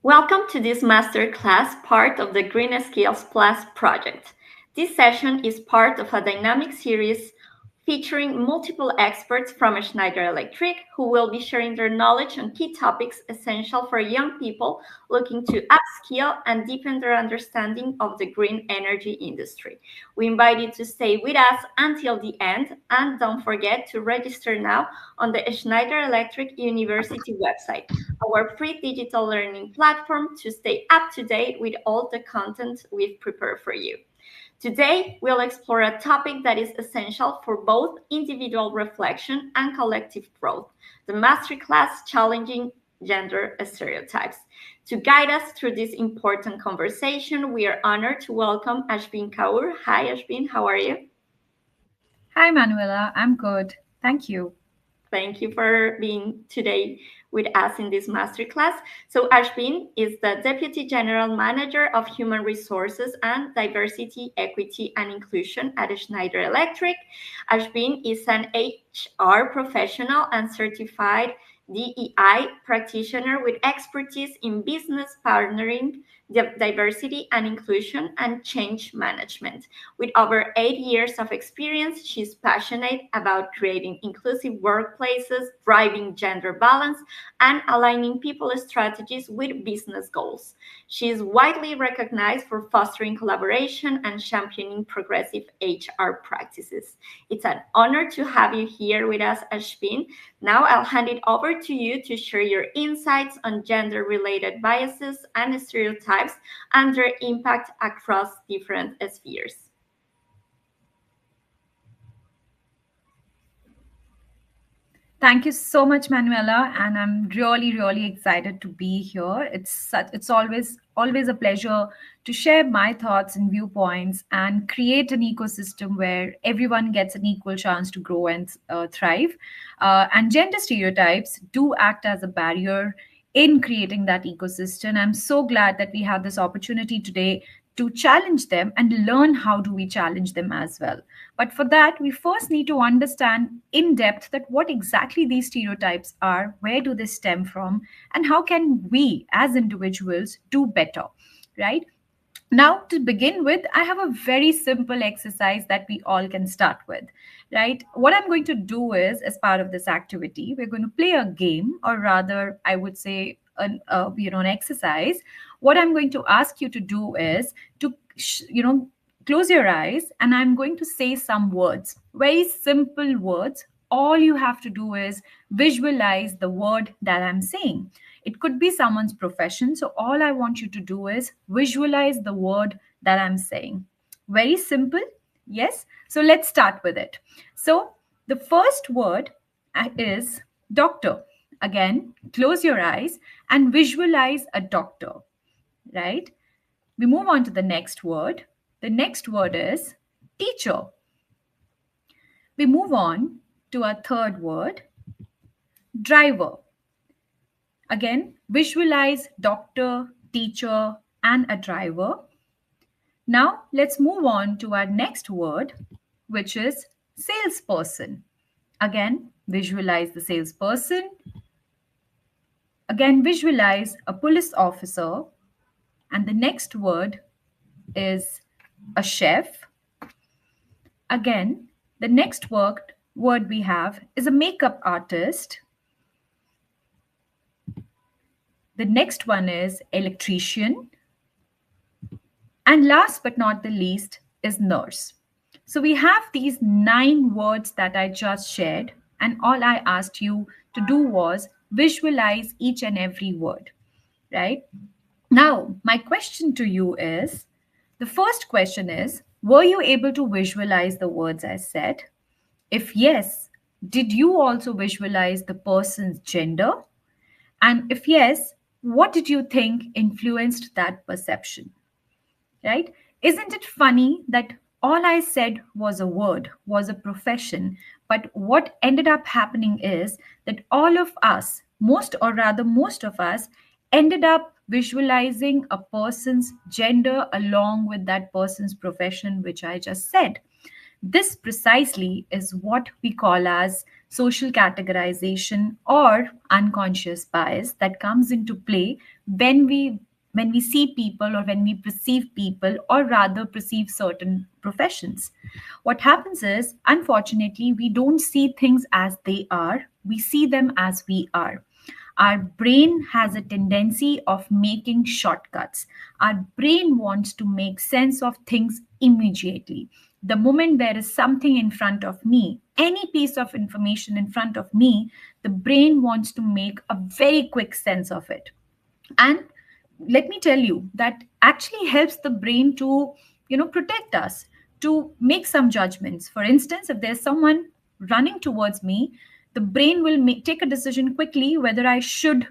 Welcome to this masterclass, part of the GreenSkills Plus project. This session is part of a dynamic series featuring multiple experts from Schneider Electric who will be sharing their knowledge on key topics essential for young people looking to upskill and deepen their understanding of the green energy industry. We invite you to stay with us until the end, and don't forget to register now on the Schneider Electric University website, our free digital learning platform, to stay up to date with all the content we've prepared for you. Today, we'll explore a topic that is essential for both individual reflection and collective growth: the masterclass challenging gender stereotypes. To guide us through this important conversation, we are honored to welcome Ashbin Kaur. Hi, Ashbin, how are you? Hi, Manuela. I'm good. Thank you. Thank you for being today with us in this masterclass. So Ashbin is the Deputy General Manager of Human Resources and Diversity, Equity and Inclusion at Schneider Electric. Ashbin is an HR professional and certified DEI practitioner with expertise in business partnering, diversity and inclusion, and change management. With over 8 years of experience, she's passionate about creating inclusive workplaces, driving gender balance, and aligning people's strategies with business goals. She is widely recognized for fostering collaboration and championing progressive HR practices. It's an honor to have you here with us, Ashbin. Now I'll hand it over to you to share your insights on gender-related biases and stereotypes and their impact across different spheres. Thank you so much, Manuela, and I'm really excited to be here. It's always a pleasure to share my thoughts and viewpoints and create an ecosystem where everyone gets an equal chance to grow and thrive. And gender stereotypes do act as a barrier in creating that ecosystem. I'm so glad that we have this opportunity today to challenge them and learn how do we challenge them as well. But for that, we first need to understand in depth that what exactly these stereotypes are, where do they stem from, and how can we as individuals do better, right? Now, to begin with, I have a very simple exercise that we all can start with, right? What I'm going to do is, as part of this activity, we're going to play a game, or rather, I would say, an exercise. What I'm going to ask you to do is to, close your eyes, and I'm going to say some words, very simple words. All you have to do is visualize the word that I'm saying. It could be someone's profession. So all I want you to do is visualize the word that I'm saying. Very simple. Yes. So let's start with it. So the first word is doctor. Again, close your eyes and visualize a doctor, right? We move on to the next word. The next word is teacher. We move on to our third word, driver. Again, visualize doctor, teacher, and a driver. Now, let's move on to our next word, which is salesperson. Again, visualize the salesperson. Again, visualize a police officer. And the next word is a chef. Again, the next word we have is a makeup artist. The next one is electrician. And last but not the least is nurse. So we have these 9 words that I just shared, and all I asked you to do was visualize each and every word, right? Now, my question to you is, the first question is, were you able to visualize the words I said? If yes, did you also visualize the person's gender? And if yes, what did you think influenced that perception? Right? Isn't it funny that all I said was a word, was a profession, but what ended up happening is that all of us, most of us, ended up visualizing a person's gender along with that person's profession, which I just said. This precisely is what we call as social categorization or unconscious bias that comes into play when we see people, or when we perceive people, or rather perceive certain professions. What happens is, unfortunately, we don't see things as they are, we see them as we are. Our brain has a tendency of making shortcuts. Our brain wants to make sense of things immediately. The moment there is something in front of me, any piece of information in front of me, the brain wants to make a very quick sense of it. And let me tell you, that actually helps the brain to protect us, to make some judgments. For instance, if there's someone running towards me, the brain will take a decision quickly whether I should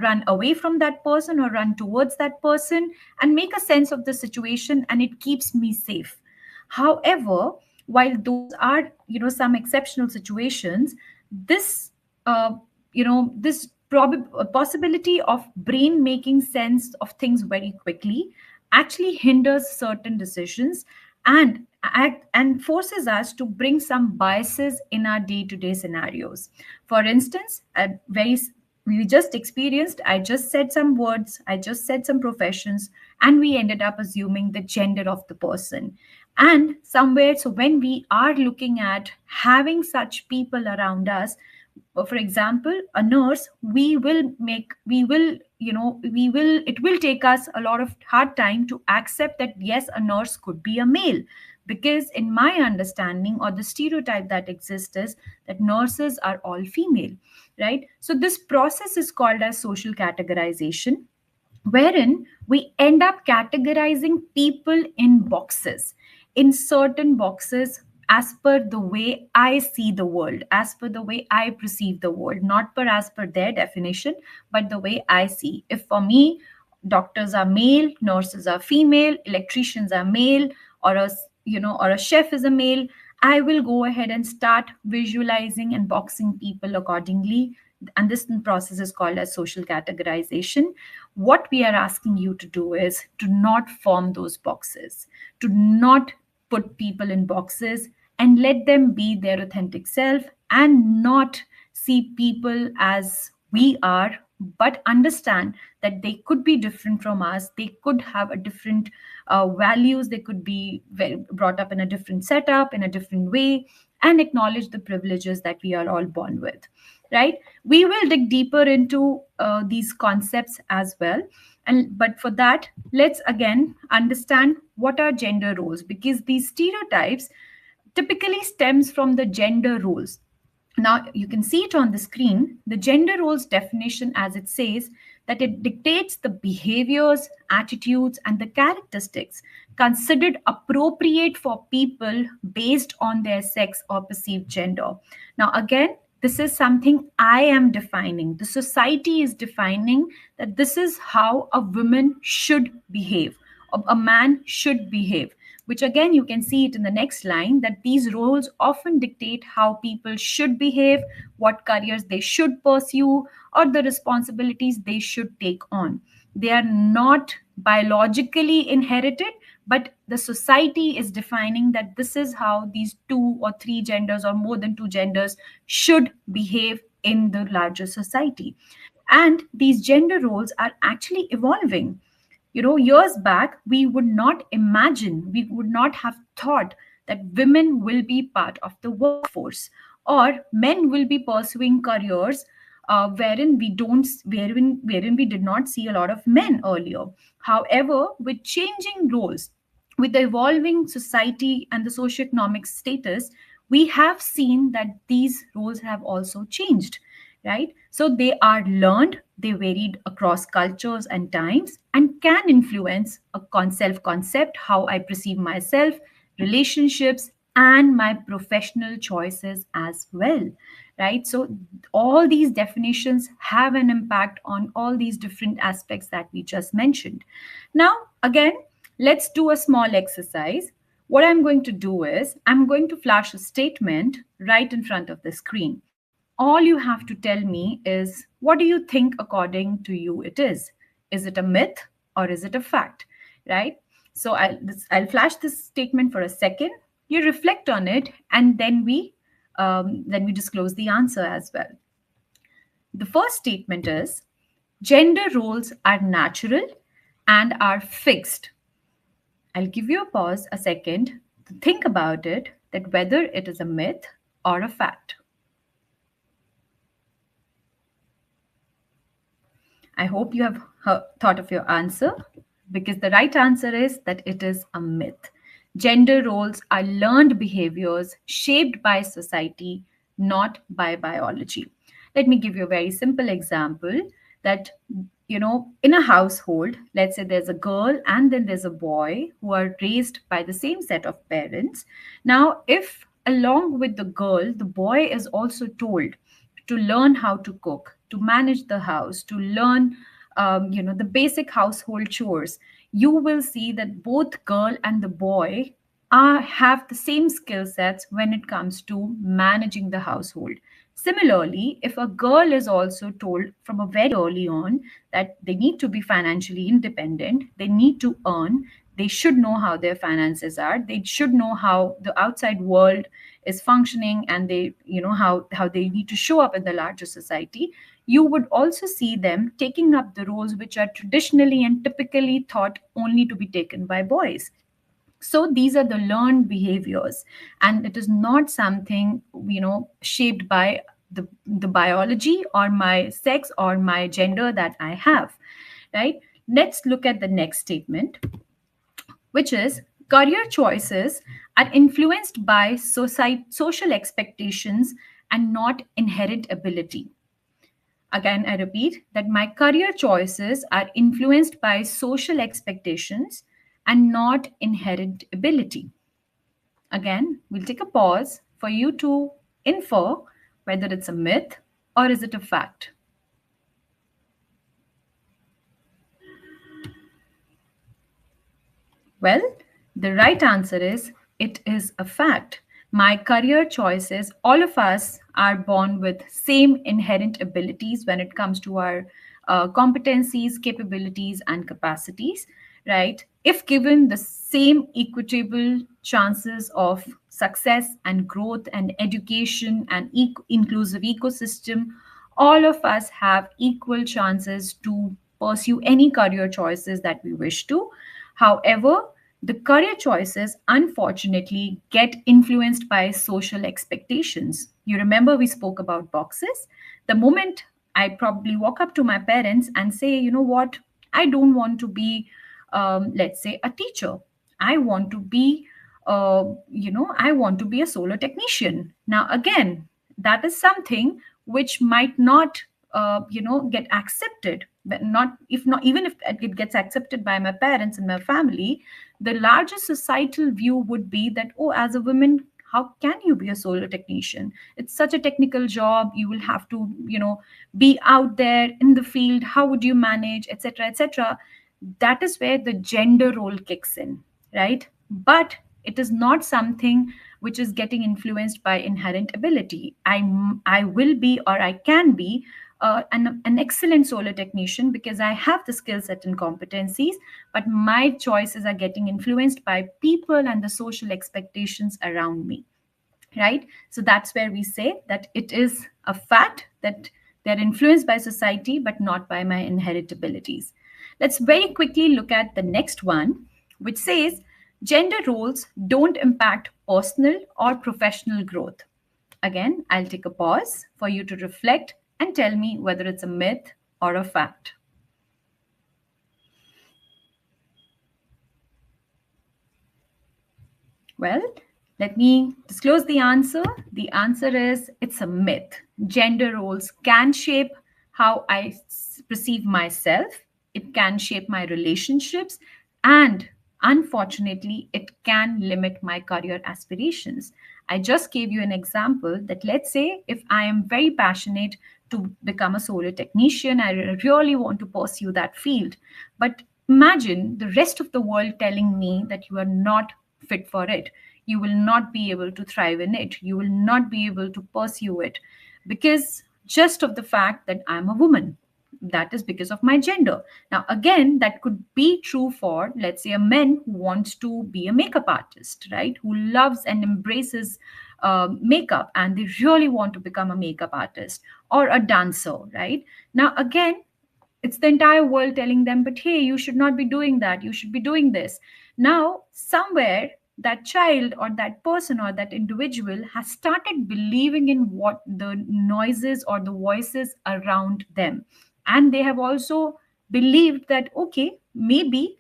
run away from that person or run towards that person, and make a sense of the situation, and it keeps me safe. However, while those are some exceptional situations, this this possibility of brain making sense of things very quickly actually hinders certain decisions, and forces us to bring some biases in our day-to-day scenarios. For instance, we just experienced, I just said some words, I just said some professions, and we ended up assuming the gender of the person. And somewhere, so when we are looking at having such people around us, for example, a nurse, it will take us a lot of hard time to accept that yes, a nurse could be a male, because in my understanding, or the stereotype that exists, is that nurses are all female, right? So this process is called as social categorization, wherein we end up categorizing people in boxes, in certain boxes, as per the way I see the world, as per the way I perceive the world, not per as per their definition, but the way I see. If for me, doctors are male, nurses are female, electricians are male, or a chef is a male, I will go ahead and start visualizing and boxing people accordingly. And this process is called as social categorization. What we are asking you to do is to not form those boxes, to not put people in boxes, and let them be their authentic self, and not see people as we are, but understand that they could be different from us, they could have a different values, they could be brought up in a different setup, in a different way, and acknowledge the privileges that we are all born with, right? We will dig deeper into these concepts as well, but for that, let's again understand what are gender roles, because these stereotypes typically stems from the gender roles. Now, you can see it on the screen. The gender roles definition, as it says, that it dictates the behaviors, attitudes, and the characteristics considered appropriate for people based on their sex or perceived gender. Now, again, this is something I am defining. The society is defining that this is how a woman should behave, a man should behave, which again you can see it in the next line, that these roles often dictate how people should behave, what careers they should pursue, or the responsibilities they should take on. They are not biologically inherited, but the society is defining that this is how these two or three genders, or more than two genders, should behave in the larger society. And these gender roles are actually evolving. Years back, we would not imagine, we would not have thought that women will be part of the workforce, or men will be pursuing careers wherein we did not see a lot of men earlier. However, with changing roles, with the evolving society and the socioeconomic status, we have seen that these roles have also changed, right? So they are learned, they varied across cultures and times, and can influence a self concept, how I perceive myself, relationships, and my professional choices as well, right? So all these definitions have an impact on all these different aspects that we just mentioned. Now, again, let's do a small exercise. What I'm going to do is I'm going to flash a statement right in front of the screen. All you have to tell me is, what do you think according to you it is? Is it a myth or is it a fact, right? So I'll flash this statement for a second. You reflect on it, and then we disclose the answer as well. The first statement is, Gender roles are natural and are fixed. I'll give you a pause a second to think about it, that whether it is a myth or a fact. I hope you have thought of your answer, because the right answer is that it is a myth. Gender roles are learned behaviors shaped by society, not by biology. Let me give you a very simple example that, in a household, let's say there's a girl and then there's a boy who are raised by the same set of parents. Now, if along with the girl, the boy is also told to learn how to cook, to manage the house, to learn, the basic household chores, you will see that both girl and the boy have the same skill sets when it comes to managing the household. Similarly, if a girl is also told from a very early on that they need to be financially independent, they need to earn, they should know how their finances are, they should know how the outside world is functioning, and they, how they need to show up in the larger society, you would also see them taking up the roles which are traditionally and typically thought only to be taken by boys. So these are the learned behaviors, and it is not something, shaped by the biology or my sex or my gender that I have, right? Let's look at the next statement, which is career choices are influenced by social expectations and not inherent ability. Again, I repeat that my career choices are influenced by social expectations and not inherent ability. Again, we'll take a pause for you to infer whether it's a myth or is it a fact. Well, the right answer is it is a fact. My career choices, all of us are born with same inherent abilities when it comes to our competencies, capabilities, and capacities, right? If given the same equitable chances of success and growth and education and inclusive ecosystem, all of us have equal chances to pursue any career choices that we wish to. However, the career choices unfortunately get influenced by social expectations. You remember we spoke about boxes? The moment I probably walk up to my parents and say, you know what, I don't want to be, let's say, a teacher. I want to be, I want to be a solar technician. Now, again, that is something which might not, get accepted. But not if not even if it gets accepted by my parents and my family, the larger societal view would be that, oh, as a woman, how can you be a solar technician? It's such a technical job. You will have to, be out there in the field. How would you manage, etc., etc.? That is where the gender role kicks in, right? But it is not something which is getting influenced by inherent ability. I will be, or I can be an excellent solar technician because I have the skill set and competencies, but my choices are getting influenced by people and the social expectations around me, right? So that's where we say that it is a fact that they're influenced by society, but not by my inherent abilities. Let's very quickly look at the next one, which says gender roles don't impact personal or professional growth. Again, I'll take a pause for you to reflect and tell me whether it's a myth or a fact. Well, let me disclose the answer. The answer is it's a myth. Gender roles can shape how I perceive myself, it can shape my relationships, and unfortunately, it can limit my career aspirations. I just gave you an example that, let's say if I am very passionate to become a solar technician, I really want to pursue that field. But imagine the rest of the world telling me that you are not fit for it. You will not be able to thrive in it. You will not be able to pursue it because just of the fact that I'm a woman. That is because of my gender. Now, again, that could be true for, let's say, a man who wants to be a makeup artist, right? Who loves and embraces makeup and they really want to become a makeup artist or a dancer, right? Now, again, it's the entire world telling them, but hey, you should not be doing that, you should be doing this. Now somewhere that child or that person or that individual has started believing in what the noises or the voices around them, and they have also believed that, okay, maybe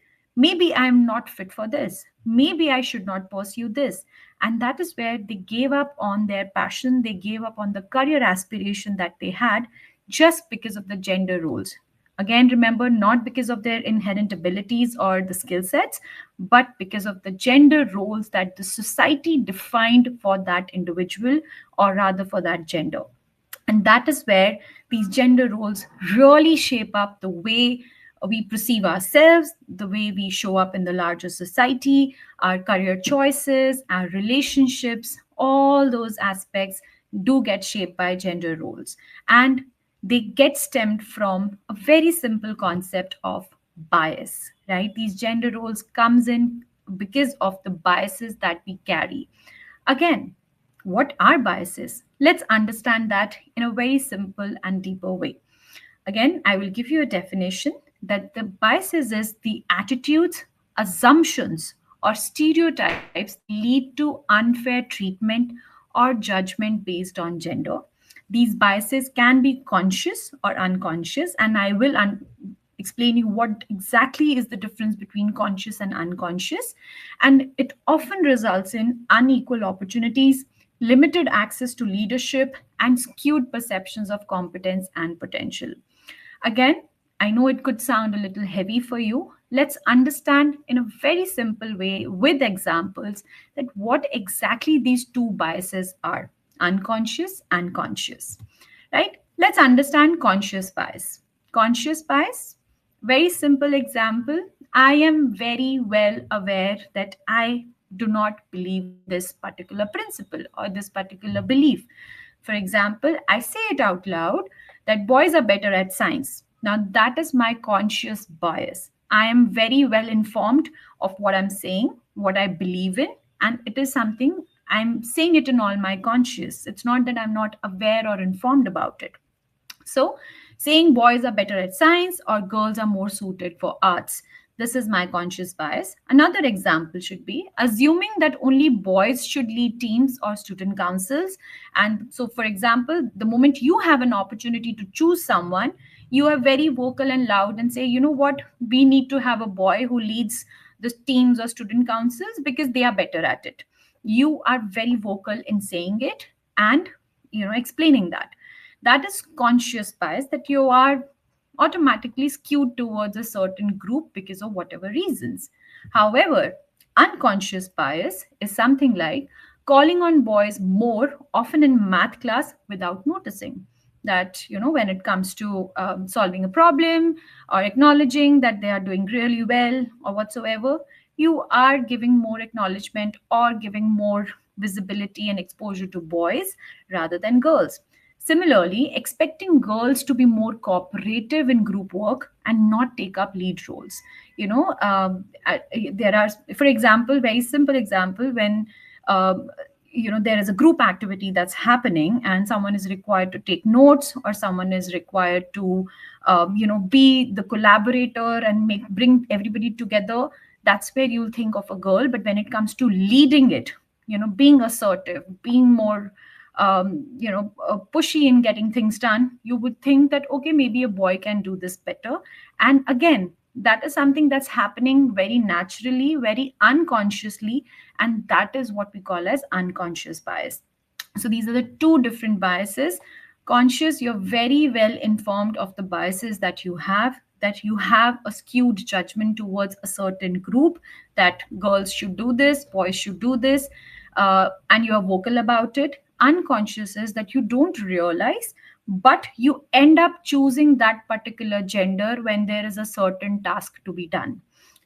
I'm not fit for this, maybe I should not pursue this. And that is where they gave up on their passion, they gave up on the career aspiration that they had, just because of the gender roles. Again, remember, not because of their inherent abilities or the skill sets, but because of the gender roles that the society defined for that individual, or rather for that gender. And that is where these gender roles really shape up the way we perceive ourselves, the way we show up in the larger society, our career choices, our relationships, all those aspects do get shaped by gender roles. And they get stemmed from a very simple concept of bias, right? These gender roles comes in because of the biases that we carry. Again, what are biases? Let's understand that in a very simple and deeper way. Again, I will give you a definition that the biases is the attitudes, assumptions, or stereotypes that lead to unfair treatment or judgment based on gender. These biases can be conscious or unconscious, and I will explain you what exactly is the difference between conscious and unconscious. And it often results in unequal opportunities, limited access to leadership, and skewed perceptions of competence and potential. Again, I know it could sound a little heavy for you. Let's understand in a very simple way with examples that what exactly these two biases are: unconscious and conscious. Right? Let's understand conscious bias. Conscious bias, very simple example. I am very well aware that I do not believe in this particular principle or this particular belief. For example, I say it out loud that boys are better at science. Now, that is my conscious bias. I am very well informed of what I'm saying, what I believe in, and it is something I'm saying it in all my conscious. It's not that I'm not aware or informed about it. So, saying boys are better at science or girls are more suited for arts. This is my conscious bias. Another example should be assuming that only boys should lead teams or student councils. And so, for example, the moment you have an opportunity to choose someone, you are very vocal and loud and say, you know what, we need to have a boy who leads the teams or student councils because they are better at it. You are very vocal in saying it and explaining that. That is conscious bias, that you are automatically skewed towards a certain group because of whatever reasons. However, unconscious bias is something like calling on boys more often in math class without noticing that, when it comes to solving a problem or acknowledging that they are doing really well or whatsoever, you are giving more acknowledgement or giving more visibility and exposure to boys rather than girls. Similarly, expecting girls to be more cooperative in group work and not take up lead roles. There are, for example, very simple example, when there is a group activity that's happening and someone is required to take notes or someone is required to be the collaborator and bring everybody together. That's where you'll think of a girl. But when it comes to leading it, being assertive, being more pushy in getting things done, you would think that, okay, maybe a boy can do this better. And again, that is something that's happening very naturally, very unconsciously, and that is what we call as unconscious bias. So these are the two different biases. Conscious, you're very well informed of the biases that you have, that you have a skewed judgment towards a certain group, that girls should do this, boys should do this, and you are vocal about it. Unconscious is that you don't realize, but you end up choosing that particular gender when there is a certain task to be done.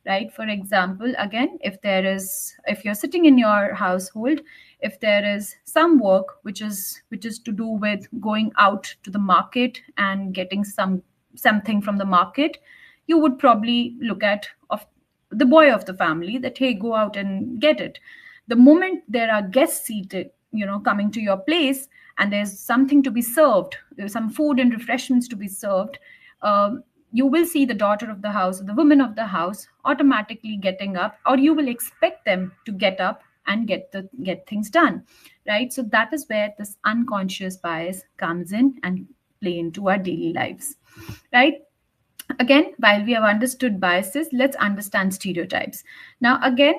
Right? For example, again, if you're sitting in your household, if there is some work which is to do with going out to the market and getting something from the market, you would probably look at of the boy of the family that, hey, go out and get it. The moment there are guests seated, coming to your place, and there's something to be served, there's some food and refreshments to be served, you will see the daughter of the house or the woman of the house automatically getting up, or you will expect them to get up and get things done, right? So that is where this unconscious bias comes in and play into our daily lives, right? Again, while we have understood biases, let's understand stereotypes. Now, again,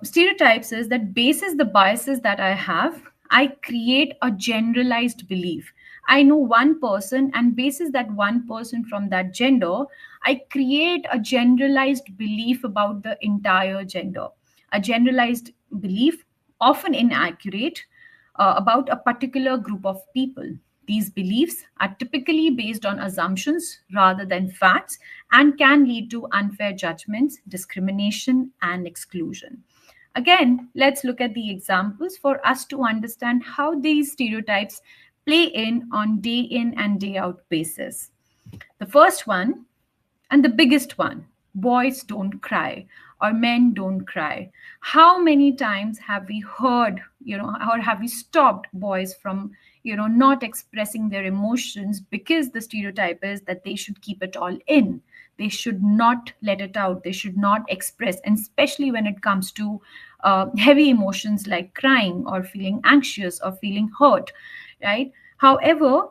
stereotypes is that basis the biases that I have, I create a generalized belief. I know one person, and basis that one person from that gender, I create a generalized belief about the entire gender. A generalized belief, often inaccurate, about a particular group of people. These beliefs are typically based on assumptions rather than facts and can lead to unfair judgments, discrimination, and exclusion. Again, let's look at the examples for us to understand how these stereotypes play in and day out basis. The first one, and the biggest one, boys don't cry or men don't cry. How many times have we heard, or have we stopped boys from, not expressing their emotions because the stereotype is that they should keep it all in. They should not let it out. They should not express, and especially when it comes to heavy emotions like crying or feeling anxious or feeling hurt, right? However,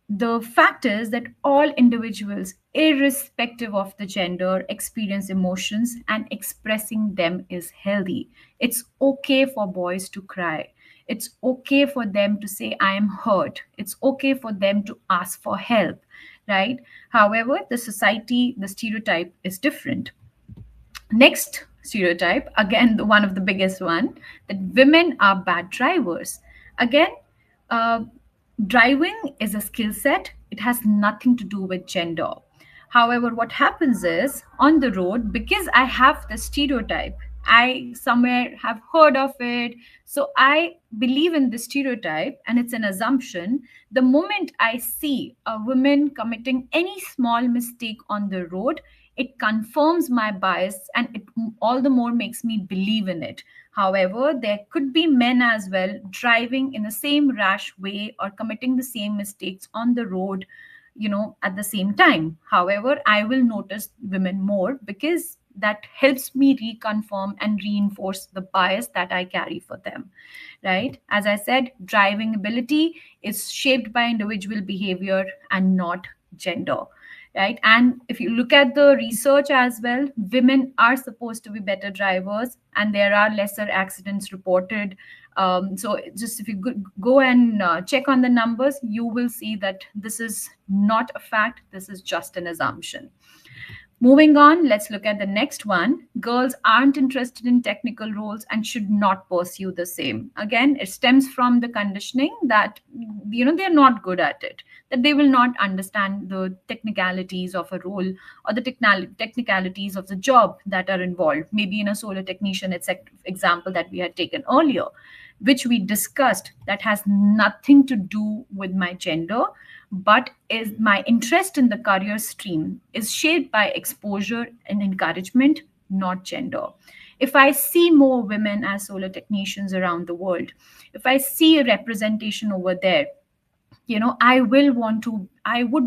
the fact is that all individuals, irrespective of the gender, experience emotions, and expressing them is healthy. It's okay for boys to cry. It's okay for them to say, I am hurt. It's okay for them to ask for help, right? However, the society, the stereotype is different. Next stereotype, again, one of the biggest one, that women are bad drivers. Again, uh, driving is a skill set. It has nothing to do with gender. However, what happens is on the road, because I have the stereotype, I somewhere have heard of it. So I believe in the stereotype, and it's an assumption. The moment I see a woman committing any small mistake on the road, it confirms my bias, and it all the more makes me believe in it. However, there could be men as well driving in the same rash way or committing the same mistakes on the road, at the same time. However, I will notice women more because that helps me reconfirm and reinforce the bias that I carry for them, right? As I said, driving ability is shaped by individual behavior and not gender, right? And if you look at the research as well, women are supposed to be better drivers and there are lesser accidents reported. So just if you go and check on the numbers, you will see that this is not a fact, this is just an assumption. Moving on, let's look at the next one. Girls aren't interested in technical roles and should not pursue the same. Again, it stems from the conditioning that, they're not good at it, that they will not understand the technicalities of a role or the technicalities of the job that are involved. Maybe in a solar technician, it's an example that we had taken earlier, which we discussed, that has nothing to do with my gender, but is my interest in the career stream is shaped by exposure and encouragement, not gender. If I see more women as solar technicians around the world, if I see a representation over there, I would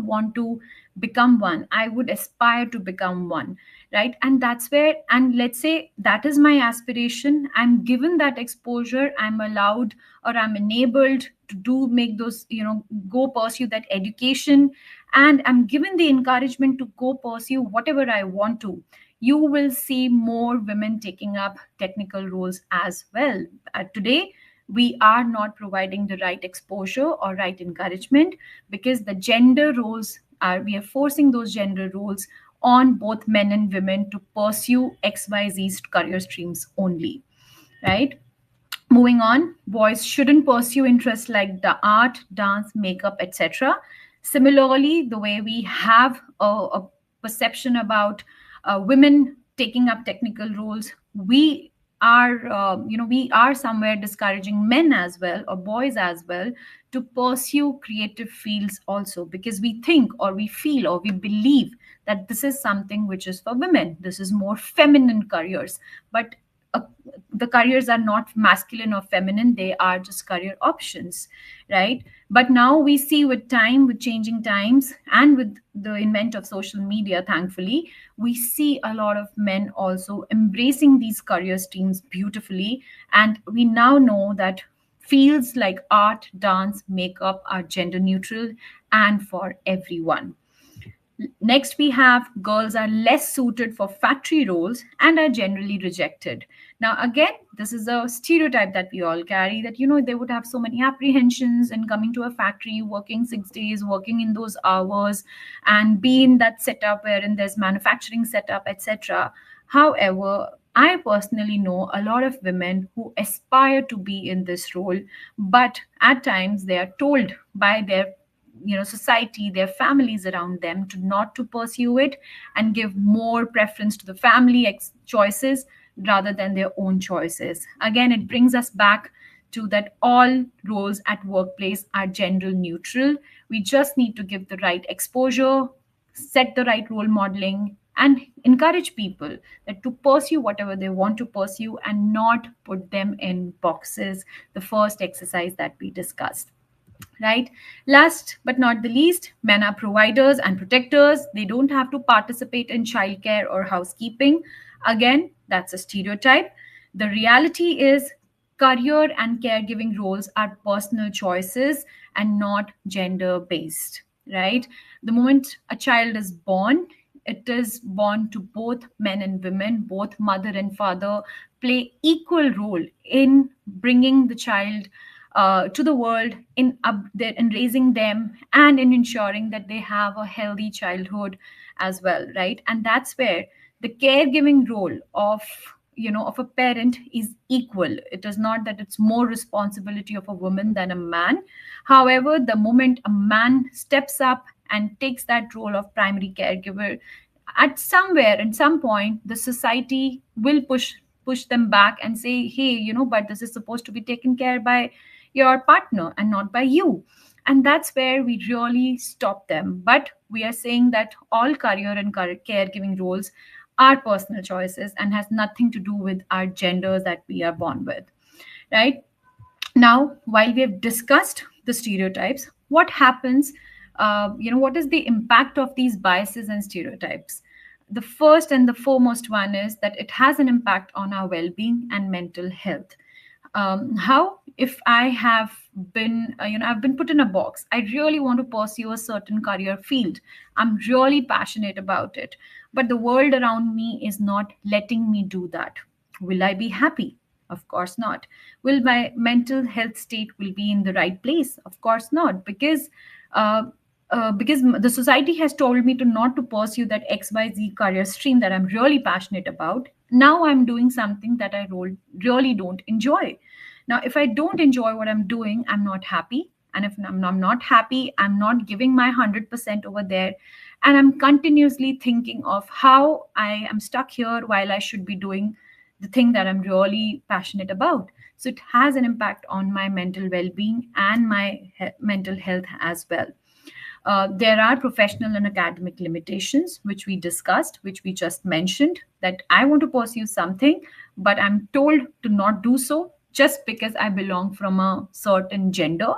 want to become one. I would aspire to become one, right? And that's where, and let's say that is my aspiration, I'm given that exposure, I'm allowed or I'm enabled to do make those, go pursue that education, and I'm given the encouragement to go pursue whatever I want to. You will see more women taking up technical roles as well. Today we are not providing the right exposure or right encouragement because the gender roles are, we are forcing those gender roles on both men and women to pursue XYZ career streams only, right? Moving on, boys shouldn't pursue interests like the art, dance, makeup, etc. Similarly, the way we have a perception about women taking up technical roles, we are somewhere discouraging men as well or boys as well to pursue creative fields also, because we think or we feel or we believe that this is something which is for women, this is more feminine careers. But the careers are not masculine or feminine, they are just career options, right? But now we see, with time, with changing times, and with the invent of social media, thankfully, we see a lot of men also embracing these career streams beautifully. And we now know that fields like art, dance, makeup are gender neutral and for everyone. Next, we have girls are less suited for factory roles and are generally rejected. Now, again, this is a stereotype that we all carry, that, they would have so many apprehensions in coming to a factory, working 6 days, working in those hours, and be in that setup wherein there's manufacturing setup, etc. However, I personally know a lot of women who aspire to be in this role, but at times they are told by their society, their families around them, to not to pursue it, and give more preference to the family choices rather than their own choices. Again, it brings us back to that all roles at workplace are gender neutral. We just need to give the right exposure, set the right role modeling, and encourage people that to pursue whatever they want to pursue and not put them in boxes, the first exercise that we discussed, right? Last but not the least, men are providers and protectors. They don't have to participate in childcare or housekeeping. Again, that's a stereotype. The reality is, career and caregiving roles are personal choices and not gender based, right? The moment a child is born, it is born to both men and women, both mother and father play equal role in bringing the child to the world, in raising them, and in ensuring that they have a healthy childhood as well, right? And that's where the caregiving role of a parent is equal. It is not that it's more responsibility of a woman than a man. However, the moment a man steps up and takes that role of primary caregiver, at some point, the society will push them back and say, hey, but this is supposed to be taken care by your partner and not by you. And that's where we really stop them. But we are saying that all career and caregiving roles are personal choices and has nothing to do with our genders that we are born with, right? Now, while we have discussed the stereotypes, what happens, what is the impact of these biases and stereotypes? The first and the foremost one is that it has an impact on our well-being and mental health. How? If I have been I've been put in a box, I really want to pursue a certain career field, I'm really passionate about it, but the world around me is not letting me do that. Will I be happy? Of course not. Will my mental health state will be in the right place? Of course not, uh, because the society has told me to not to pursue that XYZ career stream that I'm really passionate about. Now I'm doing something that I really don't enjoy. Now, if I don't enjoy what I'm doing, I'm not happy. And if I'm not happy, I'm not giving my 100% over there. And I'm continuously thinking of how I am stuck here while I should be doing the thing that I'm really passionate about. So it has an impact on my mental well being and my mental health as well. There are professional and academic limitations, which we discussed, which we just mentioned, that I want to pursue something, but I'm told to not do so just because I belong from a certain gender.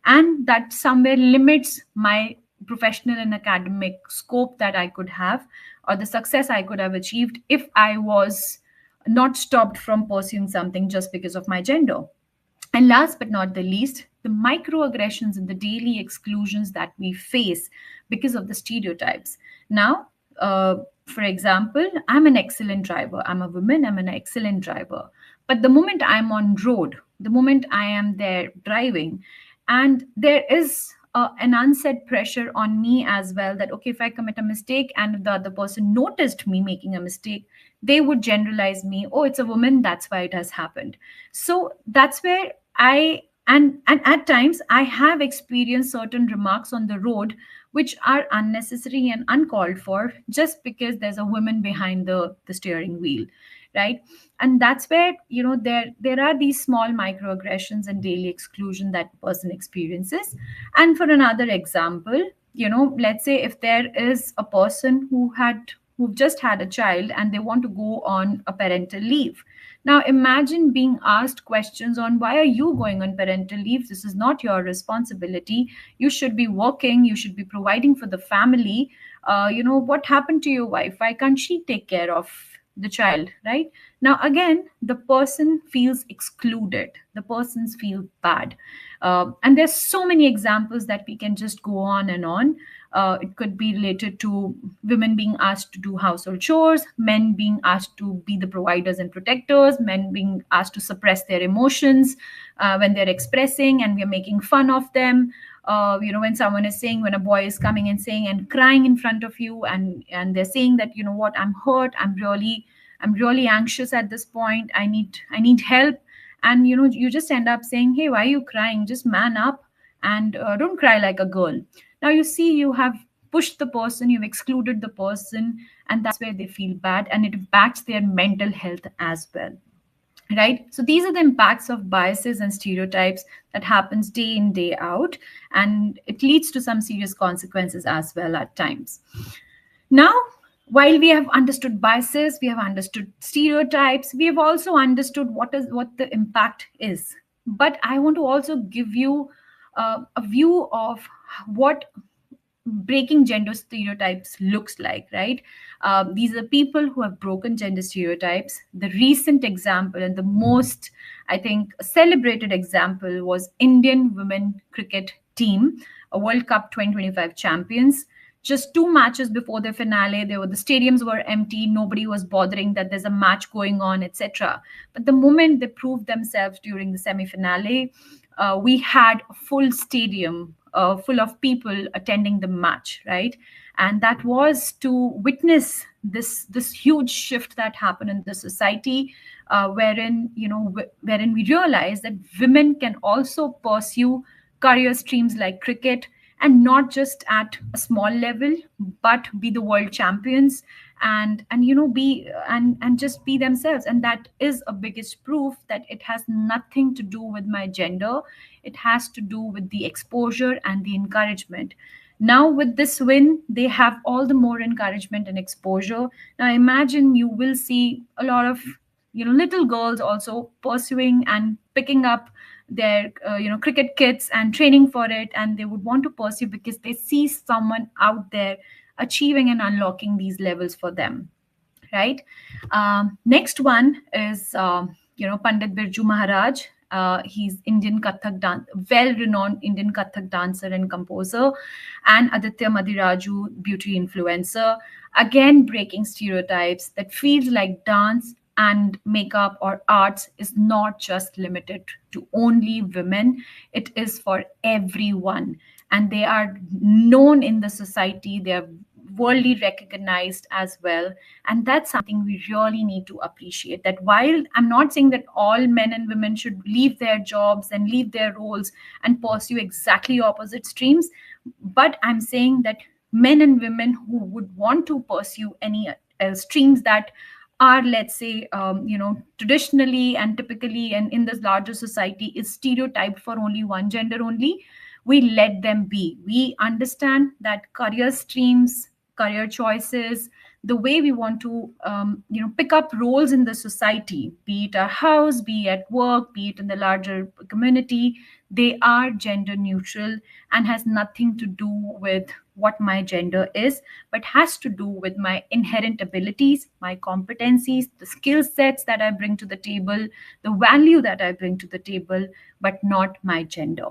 And that somewhere limits my professional and academic scope that I could have, or the success I could have achieved if I was not stopped from pursuing something just because of my gender. And last but not the least, the microaggressions and the daily exclusions that we face because of the stereotypes. Now, for example, I'm an excellent driver. I'm a woman, I'm an excellent driver. But the moment I'm on road, the moment I am there driving, and there is an unsaid pressure on me as well, that, okay, if I commit a mistake and if the other person noticed me making a mistake, they would generalize me, oh, it's a woman, that's why it has happened. So that's where and at times I have experienced certain remarks on the road which are unnecessary and uncalled for, just because there's a woman behind the steering wheel, right? And that's where there are these small microaggressions and daily exclusion that person experiences. And for another example, let's say if there is a person who had who've just had a child and they want to go on a parental leave. Now, imagine being asked questions on why are you going on parental leave? This is not your responsibility. You should be working, you should be providing for the family. What happened to your wife? Why can't she take care of the child, right? Now, again, the person feels excluded, the persons feel bad. And there's so many examples that we can just go on and on. It could be related to women being asked to do household chores, men being asked to be the providers and protectors, men being asked to suppress their emotions when they're expressing, and we're making fun of them. When someone is saying, when a boy is coming and saying and crying in front of you, and they're saying that, you know what, I'm hurt, I'm really anxious at this point, I need help. And you just end up saying, hey, why are you crying? Just man up and don't cry like a girl. Now you see, you have pushed the person, you've excluded the person, and that's where they feel bad, and it impacts their mental health as well, right? So these are the impacts of biases and stereotypes that happens day in, day out, and it leads to some serious consequences as well at times. Now, while we have understood biases, we have understood stereotypes, we have also understood what the impact is. But I want to also give you a view of what breaking gender stereotypes looks like, right? These are people who have broken gender stereotypes. The recent example and the most, I think, celebrated example was Indian women cricket team, a World Cup 2025 champions. Just two matches before the finale, the stadiums were empty, nobody was bothering that there's a match going on, etc. But the moment they proved themselves during the semi-finale, we had a full stadium full of people attending the match, right? And that was to witness this huge shift that happened in the society, wherein we realize that women can also pursue career streams like cricket, and not just at a small level, but be the world champions, and be and just be themselves. And that is a biggest proof that it has nothing to do with my gender. It has to do with the exposure and the encouragement. Now with this win, they have all the more encouragement and exposure. Now imagine, you will see a lot of little girls also pursuing and picking up their cricket kits and training for it, and they would want to pursue because they see someone out there achieving and unlocking these levels for them, right? Next one is Pandit Birju Maharaj. He's Indian Kathak well-renowned Indian Kathak dancer and composer, and Aditya Madiraju, beauty influencer. Again, breaking stereotypes that feels like dance and makeup or arts is not just limited to only women. It is for everyone, and they are known in the society. They are worldly recognized as well, and that's something we really need to appreciate. That while I'm not saying that all men and women should leave their jobs and leave their roles and pursue exactly opposite streams, but I'm saying that men and women who would want to pursue any streams that are, let's say, traditionally and typically and in this larger society is stereotyped for only one gender only, we let them be. We understand that career streams, career choices, the way we want to pick up roles in the society, be it our house, be it at work, be it in the larger community, they are gender neutral and has nothing to do with what my gender is, but has to do with my inherent abilities, my competencies, the skill sets that I bring to the table, the value that I bring to the table, but not my gender.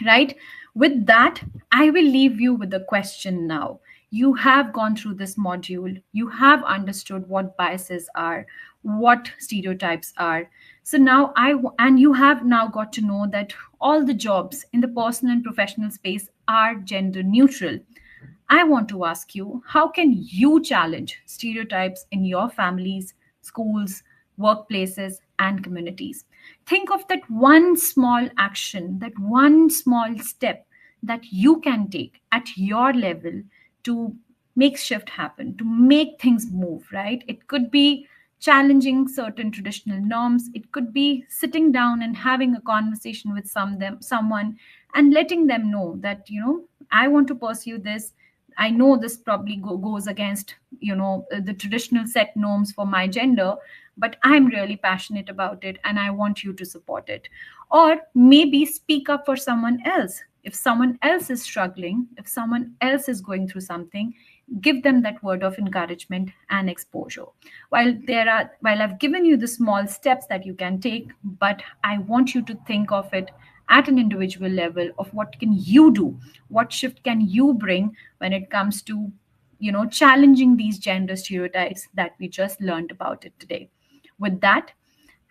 Right? With that, I will leave you with a question now. You have gone through this module, you have understood what biases are, what stereotypes are. So now and you have now got to know that all the jobs in the personal and professional space are gender neutral. I want to ask you, how can you challenge stereotypes in your families, schools, workplaces, and communities? Think of that one small action, that one small step that you can take at your level to make shift happen, to make things move, right? It could be challenging certain traditional norms. It could be sitting down and having a conversation with someone and letting them know that, I want to pursue this. I know this probably goes against, the traditional set norms for my gender, but I'm really passionate about it and I want you to support it. Or maybe speak up for someone else. If someone else is struggling, if someone else is going through something, give them that word of encouragement and exposure. While I've given you the small steps that you can take, but I want you to think of it at an individual level of what can you do, what shift can you bring when it comes to challenging these gender stereotypes that we just learned about it today. With that,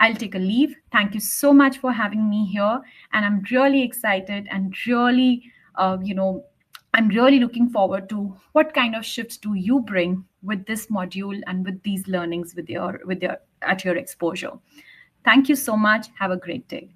I'll take a leave. Thank you so much for having me here. And I'm really excited and really, I'm really looking forward to what kind of shifts do you bring with this module and with these learnings with your at your exposure. Thank you so much. Have a great day.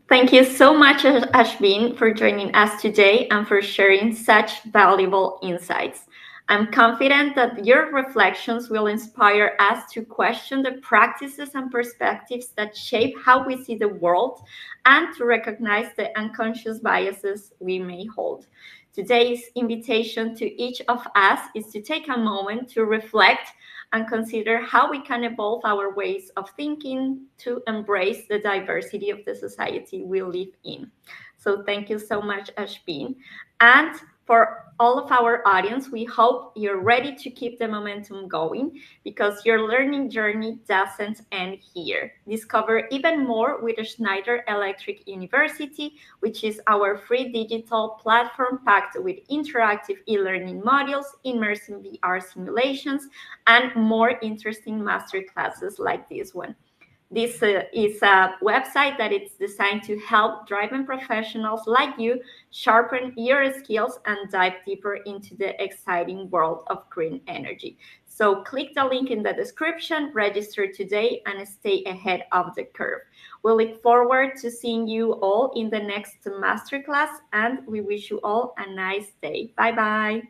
Thank you so much, Ashbin, for joining us today and for sharing such valuable insights. I'm confident that your reflections will inspire us to question the practices and perspectives that shape how we see the world and to recognize the unconscious biases we may hold. Today's invitation to each of us is to take a moment to reflect and consider how we can evolve our ways of thinking to embrace the diversity of the society we live in. So thank you so much, Ashbin. And for all of our audience, we hope you're ready to keep the momentum going because your learning journey doesn't end here. Discover even more with Schneider Electric University, which is our free digital platform packed with interactive e-learning modules, immersive VR simulations, and more interesting masterclasses like this one. This is a website that is designed to help driving professionals like you sharpen your skills and dive deeper into the exciting world of green energy. So click the link in the description, register today, and stay ahead of the curve. We look forward to seeing you all in the next masterclass, and we wish you all a nice day. Bye-bye.